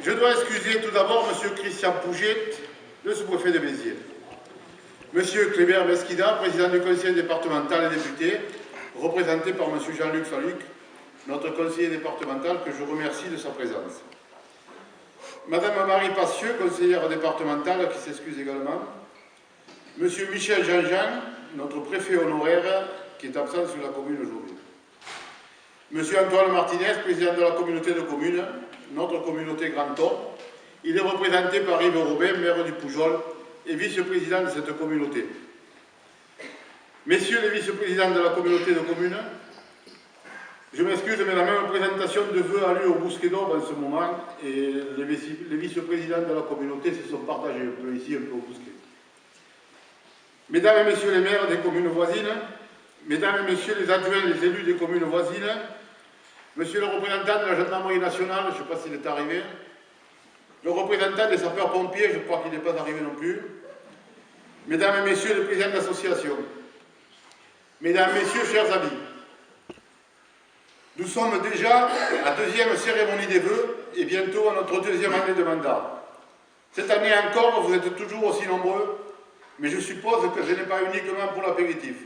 Je dois excuser tout d'abord M. Christian Pouget, le sous-préfet de Béziers. M. Cléber Mesquida, président du conseil départemental et député, représenté par M. Jean-Luc Saluc, notre conseiller départemental, que je remercie de sa présence. Madame Marie Passieux, conseillère départementale, qui s'excuse également. M. Michel Jean-Jean, notre préfet honoraire, qui est absent sur la commune aujourd'hui. M. Antoine Martinez, président de la communauté de communes, notre communauté Grand Thor. Il est représenté par Yves Robin, maire du Poujol et vice-président de cette communauté. Messieurs les vice-présidents de la communauté de communes, je m'excuse, mais la même présentation de vœux a lieu au Bousquet d'Aube en ce moment et les vice-présidents de la communauté se sont partagés un peu ici, un peu au Bousquet. Mesdames et messieurs les maires des communes voisines, mesdames et messieurs les adjoints, les élus des communes voisines, monsieur le représentant de la gendarmerie nationale, je ne sais pas s'il est arrivé, le représentant des sapeurs-pompiers, je crois qu'il n'est pas arrivé non plus, mesdames et messieurs les présidents d'association, mesdames et messieurs, chers amis, nous sommes déjà à la deuxième cérémonie des vœux et bientôt à notre deuxième année de mandat. Cette année encore, vous êtes toujours aussi nombreux, mais je suppose que ce n'est pas uniquement pour l'apéritif.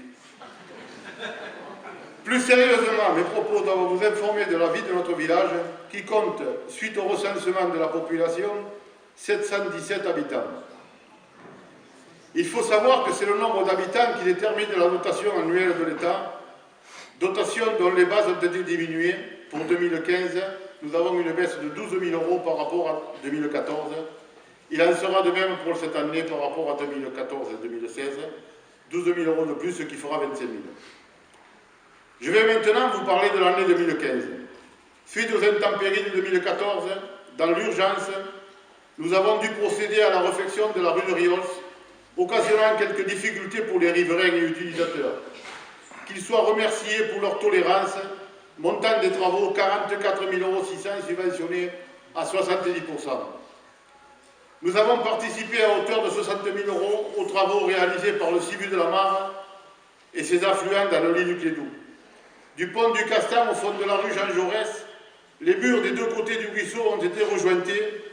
Plus sérieusement, mes propos doivent vous informer de la vie de notre village, qui compte, suite au recensement de la population, 717 habitants. Il faut savoir que c'est le nombre d'habitants qui détermine la dotation annuelle de l'État, dotation dont les bases ont été diminuées. Pour 2015, nous avons une baisse de 12 000 € par rapport à 2014. Il en sera de même pour cette année par rapport à 2014 et 2016. 12 000 € de plus, ce qui fera 25 000. Je vais maintenant vous parler de l'année 2015. Suite aux intempéries de 2014, dans l'urgence, nous avons dû procéder à la réfection de la rue de Rios, occasionnant quelques difficultés pour les riverains et utilisateurs. Qu'ils soient remerciés pour leur tolérance, montant des travaux 44 600 € subventionnés à 70%. Nous avons participé à hauteur de 60 000 € aux travaux réalisés par le CIVU de la Mare et ses affluents dans le lit du Clédou. Du pont du Castan au fond de la rue Jean Jaurès, les murs des deux côtés du ruisseau ont été rejointés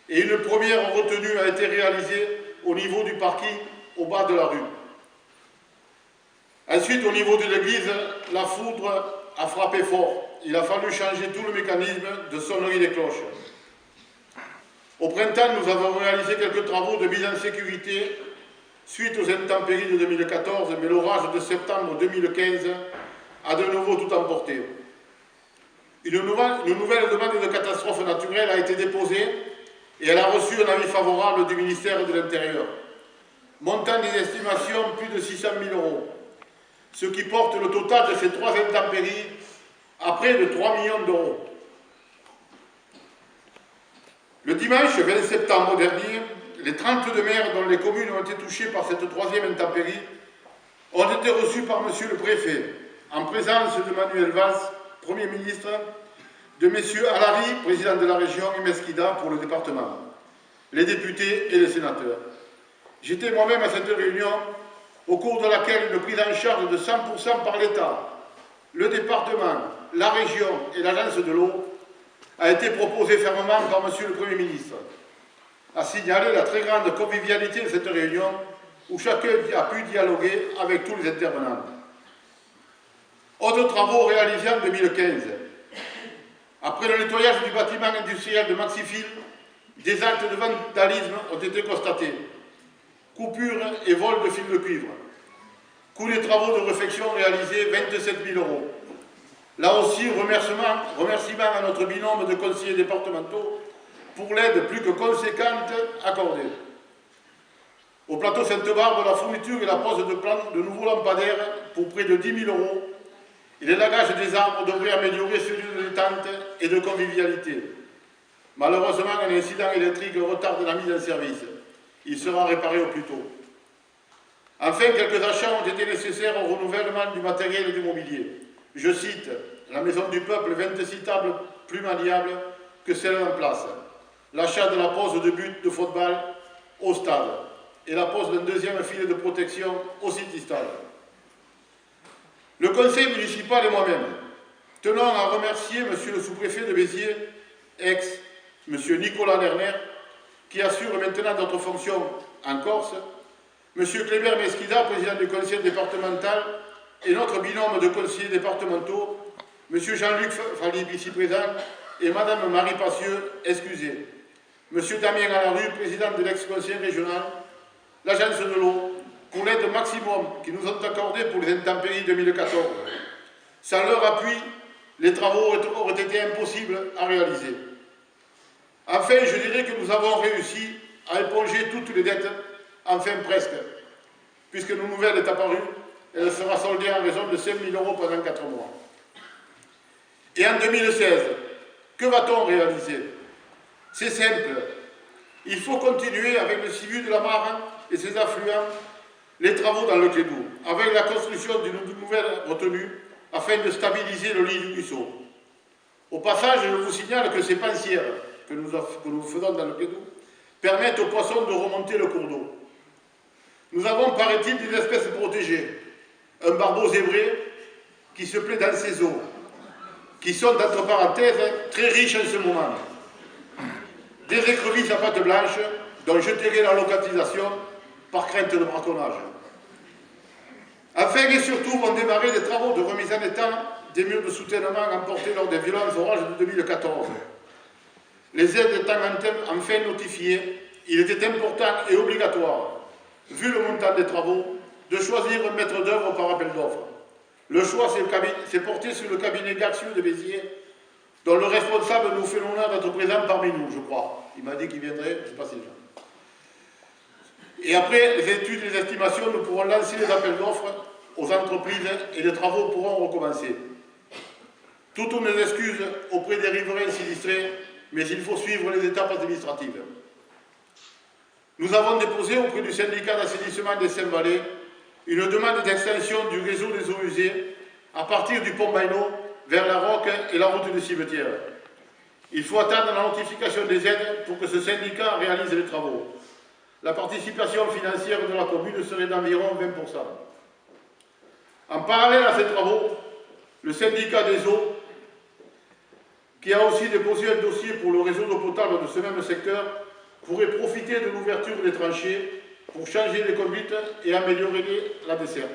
et une première retenue a été réalisée au niveau du parking au bas de la rue. Ensuite, au niveau de l'église, la foudre a frappé fort. Il a fallu changer tout le mécanisme de sonnerie des cloches. Au printemps, nous avons réalisé quelques travaux de mise en sécurité suite aux intempéries de 2014, mais l'orage de septembre 2015 a de nouveau tout emporté. Une nouvelle demande de catastrophe naturelle a été déposée et elle a reçu un avis favorable du ministère de l'Intérieur. Montant des estimations, plus de 600 000 €, ce qui porte le total de ces trois intempéries à près de 3 millions d'euros. Le dimanche 20 septembre dernier, les 32 maires dont les communes ont été touchées par cette troisième intempérie ont été reçus par M. le préfet, en présence de Manuel Valls, Premier ministre, de M. Alary, président de la région, et Mesquida pour le département, les députés et les sénateurs. J'étais moi-même à cette réunion, au cours de laquelle une prise en charge de 100% par l'État, le département, la région et l'agence de l'eau a été proposée fermement par M. le Premier ministre, a signalé la très grande convivialité de cette réunion où chacun a pu dialoguer avec tous les intervenants. Autres travaux réalisés en 2015. Après le nettoyage du bâtiment industriel de Maxifil, des actes de vandalisme ont été constatés. Coupures et vols de fils de cuivre. Coût des travaux de réfection réalisés, 27 000 €. Là aussi, remerciement à notre binôme de conseillers départementaux pour l'aide plus que conséquente accordée. Au plateau Sainte-Barbe, la fourniture et la pose de nouveaux lampadaires pour près de 10 000 € et l'élagage des arbres devraient améliorer ce lieu de détente et de convivialité. Malheureusement, un incident électrique retarde la mise en service. Il sera réparé au plus tôt. Enfin, quelques achats ont été nécessaires au renouvellement du matériel et du mobilier. Je cite, la Maison du Peuple, 26 tables plus maniables que celles en place. L'achat de la pose de but de football au stade et la pose d'un deuxième filet de protection au City-Stade. Le conseil municipal et moi-même tenons à remercier M. le sous-préfet de Béziers, M. Nicolas Lerner, qui assure maintenant d'autres fonctions en Corse, M. Kléber Mesquida, président du conseil départemental, et notre binôme de conseillers départementaux, M. Jean-Luc Falib, ici présent, et Mme Marie Passieux, excusée. M. Damien Alarue, président de l'ex-conseil régional, l'agence de l'eau, pour l'aide maximum qu'ils nous ont accordée pour les intempéries 2014. Sans leur appui, les travaux auraient été impossibles à réaliser. Enfin, je dirais que nous avons réussi à éponger toutes les dettes, enfin presque, puisque nos nouvelle est apparue, elle sera soldée en raison de 5 000 € pendant 4 mois. Et en 2016, que va-t-on réaliser? C'est simple. Il faut continuer avec le Sivu de la Mare et ses affluents, les travaux dans le Clédou, avec la construction d'une nouvelle retenue afin de stabiliser le lit du ruisseau. Au passage, je vous signale que ces pensières que nous faisons dans le Clédou permettent aux poissons de remonter le cours d'eau. Nous avons, paraît-il, des espèces protégées. Un barbeau zébré qui se plaît dans ses eaux, qui sont, entre parenthèses, très riches en ce moment. Des écrevisses à pattes blanches, dont je tairai la localisation par crainte de braconnage. Enfin et surtout vont démarrer des travaux de remise en état des murs de soutènement emportés lors des violents orages de 2014. Les aides étant enfin notifiées, il était important et obligatoire, vu le montant des travaux, de choisir un maître d'œuvre par appel d'offres. Le choix s'est porté sur le cabinet Gaxiou de Béziers, dont le responsable nous fait l'honneur d'être présent parmi nous, je crois. Il m'a dit qu'il viendrait, je ne sais pas si déjà. Et après les études et les estimations, nous pourrons lancer les appels d'offres aux entreprises et les travaux pourront recommencer. Toutes nos excuses auprès des riverains sinistrés, mais il faut suivre les étapes administratives. Nous avons déposé auprès du syndicat d'assainissement des Saint-Valais une demande d'extension du réseau des eaux usées à partir du pont Baino vers la Roque et la route du cimetière. Il faut attendre la notification des aides pour que ce syndicat réalise les travaux. La participation financière de la commune serait d'environ 20%. En parallèle à ces travaux, le syndicat des eaux, qui a aussi déposé un dossier pour le réseau d'eau potable de ce même secteur, pourrait profiter de l'ouverture des tranchées pour changer les conduites et améliorer la desserte.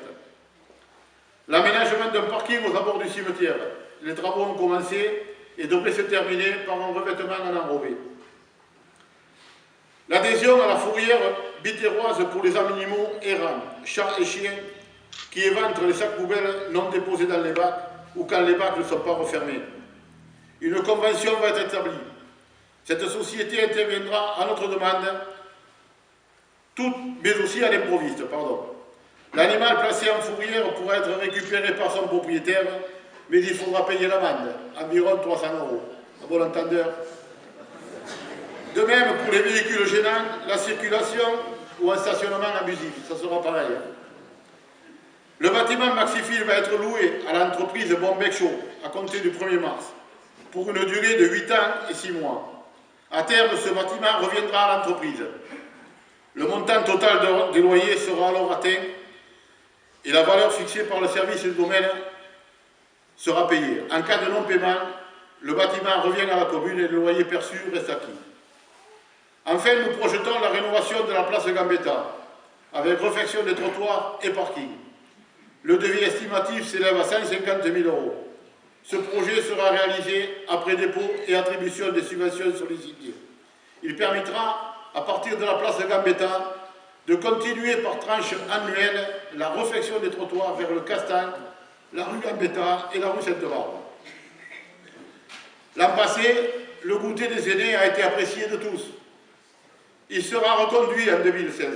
L'aménagement d'un parking aux abords du cimetière. Les travaux ont commencé et devraient se terminer par un revêtement en enrobé. L'adhésion à la fourrière bitéroise pour les animaux errants, chats et chiens, qui éventrent les sacs poubelles non déposés dans les bacs ou quand les bacs ne sont pas refermés. Une convention va être établie. Cette société interviendra à notre demande, mais aussi à l'improviste, pardon. L'animal placé en fourrière pourra être récupéré par son propriétaire, mais il faudra payer l'amende, environ 300 €. À bon entendeur. De même, pour les véhicules gênants, la circulation ou un stationnement abusif, ça sera pareil. Le bâtiment Maxifil va être loué à l'entreprise Bombec Chaud à compter du 1er mars, pour une durée de 8 ans et 6 mois. À terme, ce bâtiment reviendra à l'entreprise. Le montant total des loyers sera alors atteint et la valeur fixée par le service du domaine sera payée. En cas de non-paiement, le bâtiment revient à la commune et le loyer perçu reste acquis. Enfin, nous projetons la rénovation de la place Gambetta, avec réfection des trottoirs et parking. Le devis estimatif s'élève à 150 000 €. Ce projet sera réalisé après dépôt et attribution des subventions sollicitées. Il permettra, à partir de la place Gambetta, de continuer par tranche annuelle la réfection des trottoirs vers le Castan, la rue Gambetta et la rue Sainte-Barbe. L'an passé, le goûter des aînés a été apprécié de tous. Il sera reconduit en 2016.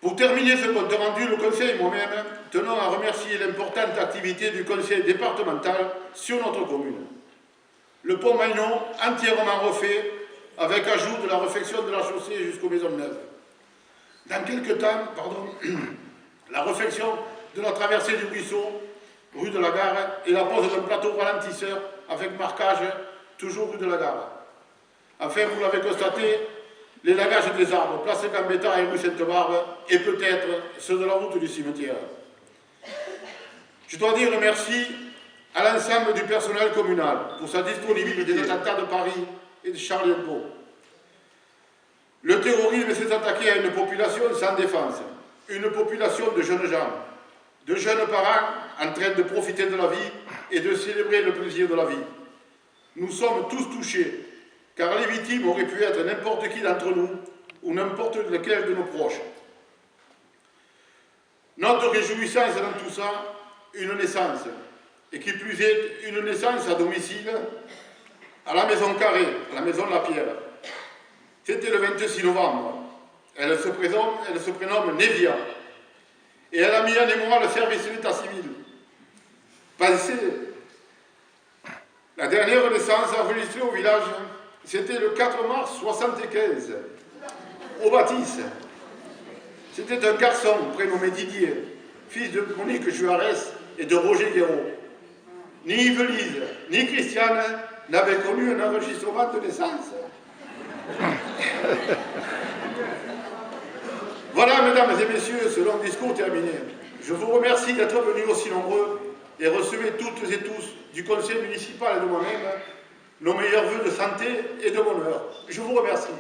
Pour terminer ce compte rendu, le Conseil et moi-même tenons à remercier l'importante activité du Conseil départemental sur notre commune. Le pont Magnon, entièrement refait, avec ajout de la réfection de la chaussée jusqu'aux maisons neuves. Dans quelques temps, la réfection de la traversée du ruisseau, rue de la Gare, et la pose d'un plateau ralentisseur avec marquage, toujours rue de la Gare. Enfin, vous l'avez constaté, l'élagage des arbres, place Gambetta et rue Sainte-Barbe, et peut-être ceux de la route du cimetière. Je dois dire merci à l'ensemble du personnel communal pour sa disponibilité des attentats de Paris et de Charlie Hebdo. Le terrorisme s'est attaqué à une population sans défense, une population de jeunes gens, de jeunes parents en train de profiter de la vie et de célébrer le plaisir de la vie. Nous sommes tous touchés, car les victimes auraient pu être n'importe qui d'entre nous ou n'importe lequel de nos proches. Notre réjouissance dans tout ça, une naissance, et qui plus est, une naissance à domicile, à la maison Carré, à la maison La Pierre. C'était le 26 novembre. Elle se prénomme Névia, et elle a mis en émoi le service de l'état civil. Pensez, la dernière naissance enregistrée au village, c'était le 4 mars 1975, au Bâtisse. C'était un garçon prénommé Didier, fils de Monique Juarez et de Roger Guéraud. Ni Yves-Lise, ni Christiane n'avaient connu un enregistrement de naissance. Voilà, mesdames et messieurs, ce long discours terminé. Je vous remercie d'être venus aussi nombreux et recevez toutes et tous du conseil municipal et de moi-même nos meilleurs vœux de santé et de bonheur. Je vous remercie.